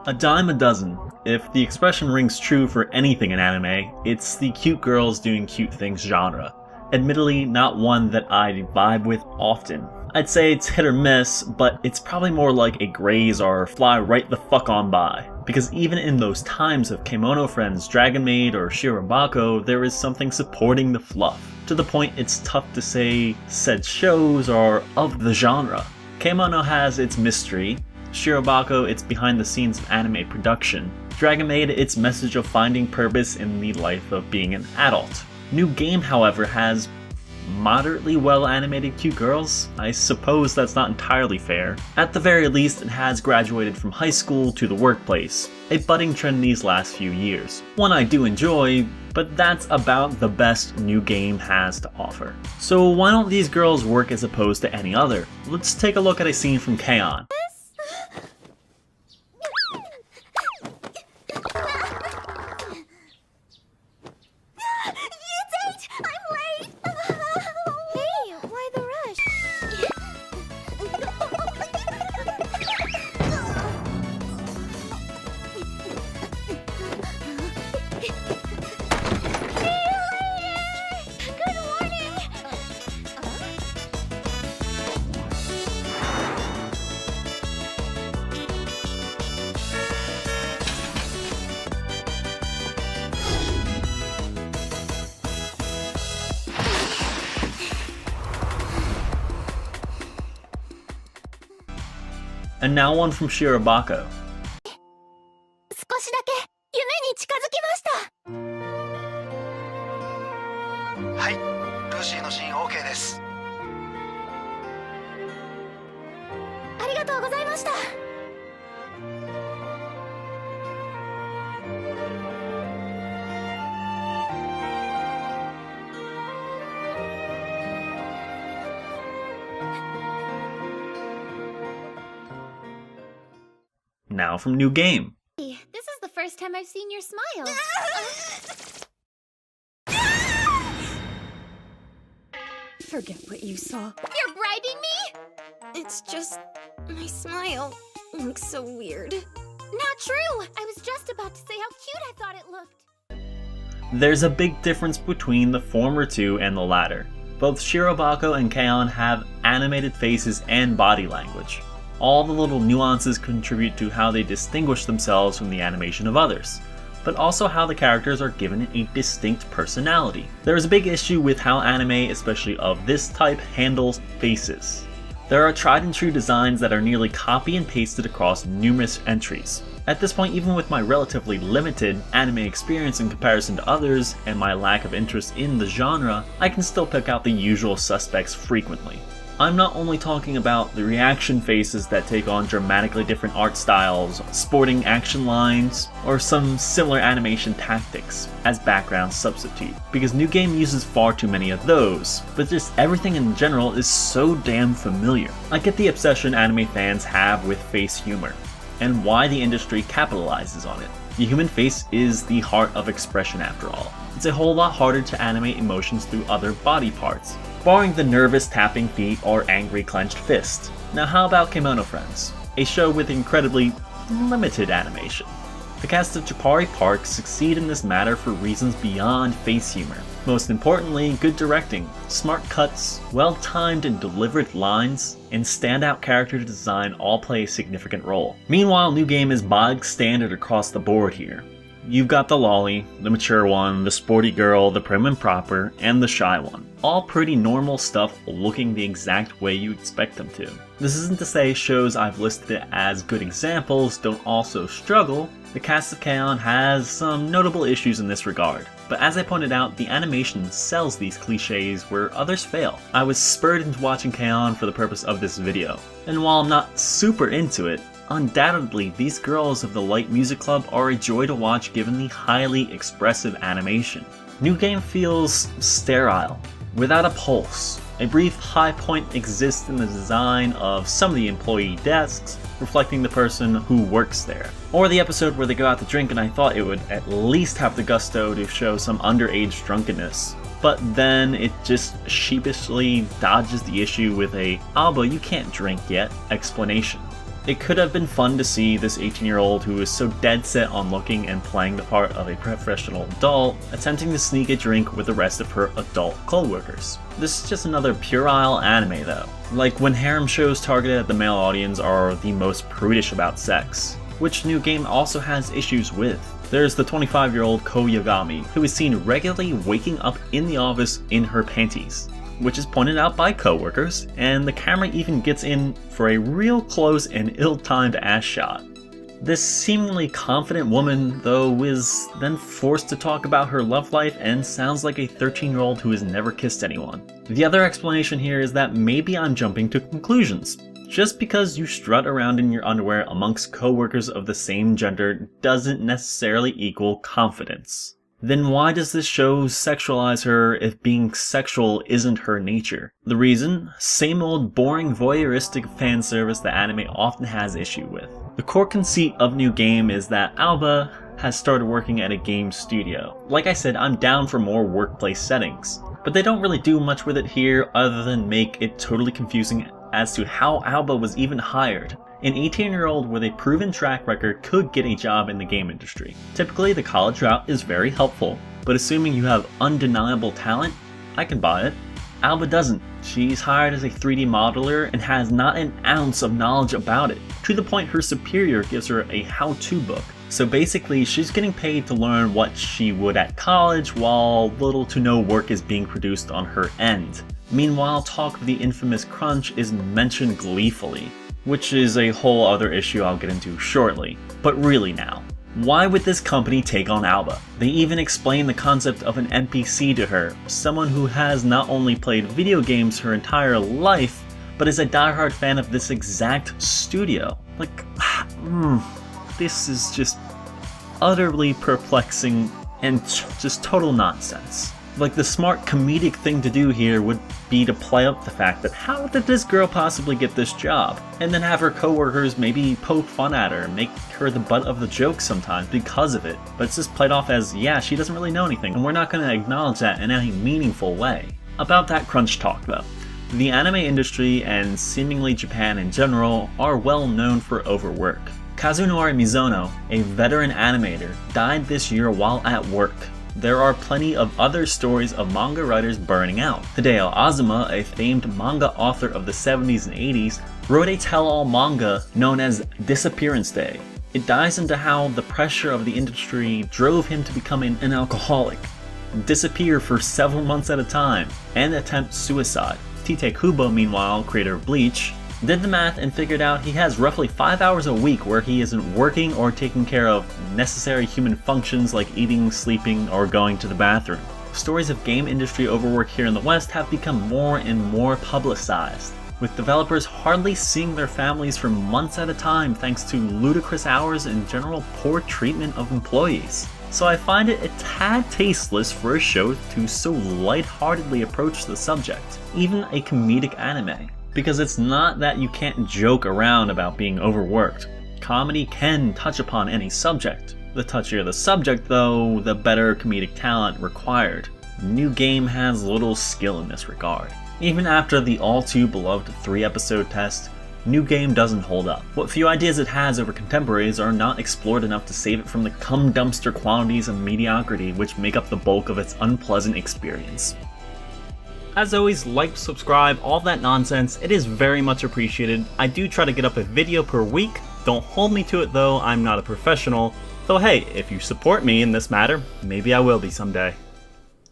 A dime a dozen. If the expression rings true for anything in anime, it's the cute girls doing cute things genre. Admittedly, not one that I vibe with often. I'd say it's hit or miss, but it's probably more like a graze or fly right the fuck on by. Because even in those times of Kemono Friends, Dragon Maid, or Shirobako, there is something supporting the fluff, to the point it's tough to say said shows are of the genre. Kemono has its mystery, Shirobako its behind the scenes of anime production, Dragon Maid its message of finding purpose in the life of being an adult. New Game, however, has moderately well animated cute girls. I suppose that's not entirely fair. At the very least, it has graduated from high school to the workplace, a budding trend these last few years. One I do enjoy, but that's about the best New Game has to offer. So why don't these girls work as opposed to any other? Let's take a look at a scene from K-On! And now one from Shirobako. 少しだけ夢に近づきました。はい、ルーシーのシーン OK です。ありがとうございました。Now from New Game. This is the first time I've seen your smile. Forget what you saw. You're bribing me? It's just my smile looks so weird. Not true! I was just about to say how cute I thought it looked. There's a big difference between the former two and the latter. Both Shirobako and K-On! Have animated faces and body language. All the little nuances contribute to how they distinguish themselves from the animation of others, but also how the characters are given a distinct personality. There is a big issue with how anime, especially of this type, handles faces. There are tried and true designs that are nearly copy and pasted across numerous entries. At this point, even with my relatively limited anime experience in comparison to others, and my lack of interest in the genre, I can still pick out the usual suspects frequently. I'm not only talking about the reaction faces that take on dramatically different art styles, sporting action lines, or some similar animation tactics as background substitute, because New Game uses far too many of those, but just everything in general is so damn familiar. I get the obsession anime fans have with face humor, and why the industry capitalizes on it. The human face is the heart of expression after all. It's a whole lot harder to animate emotions through other body parts, barring the nervous tapping feet or angry clenched fist. Now how about Kemono Friends? A show with incredibly limited animation. The cast of Japari Park succeed in this matter for reasons beyond face humor. Most importantly, good directing, smart cuts, well-timed and delivered lines, and standout character design all play a significant role. Meanwhile, New Game is bog standard across the board here. You've got the lolly, the mature one, the sporty girl, the prim and proper, and the shy one. All pretty normal stuff looking the exact way you expect them to. This isn't to say shows I've listed as good examples don't also struggle. The cast of K-On! Has some notable issues in this regard, but as I pointed out, the animation sells these cliches where others fail. I was spurred into watching K-On! For the purpose of this video, and while I'm not super into it, undoubtedly these girls of the Light Music Club are a joy to watch given the highly expressive animation. New Game feels sterile, without a pulse. A brief high point exists in the design of some of the employee desks, reflecting the person who works there. Or the episode where they go out to drink and I thought it would at least have the gusto to show some underage drunkenness. But then it just sheepishly dodges the issue with a "ah, but you can't drink yet" explanation. It could have been fun to see this 18-year-old who is so dead set on looking and playing the part of a professional adult, attempting to sneak a drink with the rest of her adult co-workers. This is just another puerile anime though, like when harem shows targeted at the male audience are the most prudish about sex, which New Game also has issues with. There's the 25-year-old Ko Yagami, who is seen regularly waking up in the office in her panties, which is pointed out by coworkers, and the camera even gets in for a real close and ill-timed ass shot. This seemingly confident woman, though, is then forced to talk about her love life and sounds like a 13-year-old who has never kissed anyone. The other explanation here is that maybe I'm jumping to conclusions. Just because you strut around in your underwear amongst co-workers of the same gender doesn't necessarily equal confidence. Then why does this show sexualize her if being sexual isn't her nature? The reason? Same old boring voyeuristic fan service that anime often has issue with. The core conceit of New Game is that Alba has started working at a game studio. Like I said, I'm down for more workplace settings, but they don't really do much with it here other than make it totally confusing as to how Alba was even hired. An 18-year-old with a proven track record could get a job in the game industry. Typically, the college route is very helpful, but assuming you have undeniable talent, I can buy it. Alba doesn't. She's hired as a 3D modeler and has not an ounce of knowledge about it, to the point her superior gives her a how-to book. So basically, she's getting paid to learn what she would at college while little to no work is being produced on her end. Meanwhile, talk of the infamous crunch is mentioned gleefully, which is a whole other issue I'll get into shortly. But really now, why would this company take on Alba? They even explain the concept of an NPC to her, someone who has not only played video games her entire life, but is a diehard fan of this exact studio. Like, this is just utterly perplexing and just total nonsense. Like, the smart comedic thing to do here would be to play up the fact that how did this girl possibly get this job? And then have her coworkers maybe poke fun at her, make her the butt of the joke sometimes because of it. But it's just played off as, yeah, she doesn't really know anything, and we're not going to acknowledge that in any meaningful way. About that crunch talk though. The anime industry, and seemingly Japan in general, are well known for overwork. Kazunori Mizono, a veteran animator, died this year while at work. There are plenty of other stories of manga writers burning out. Hideo Azuma, a famed manga author of the 70s and 80s, wrote a tell-all manga known as Disappearance Day. It dives into how the pressure of the industry drove him to become an alcoholic, disappear for several months at a time, and attempt suicide. Tite Kubo, meanwhile, creator of Bleach, did the math and figured out he has roughly 5 hours a week where he isn't working or taking care of necessary human functions like eating, sleeping, or going to the bathroom. Stories of game industry overwork here in the West have become more and more publicized, with developers hardly seeing their families for months at a time thanks to ludicrous hours and general poor treatment of employees. So I find it a tad tasteless for a show to so lightheartedly approach the subject, even a comedic anime. Because it's not that you can't joke around about being overworked. Comedy can touch upon any subject. The touchier the subject though, the better comedic talent required. New Game has little skill in this regard. Even after the all too beloved 3-episode test, New Game doesn't hold up. What few ideas it has over contemporaries are not explored enough to save it from the cum dumpster quantities of mediocrity which make up the bulk of its unpleasant experience. As always, like, subscribe, all that nonsense, it is very much appreciated. I do try to get up a video per week, don't hold me to it though, I'm not a professional. Though hey, if you support me in this matter, maybe I will be someday.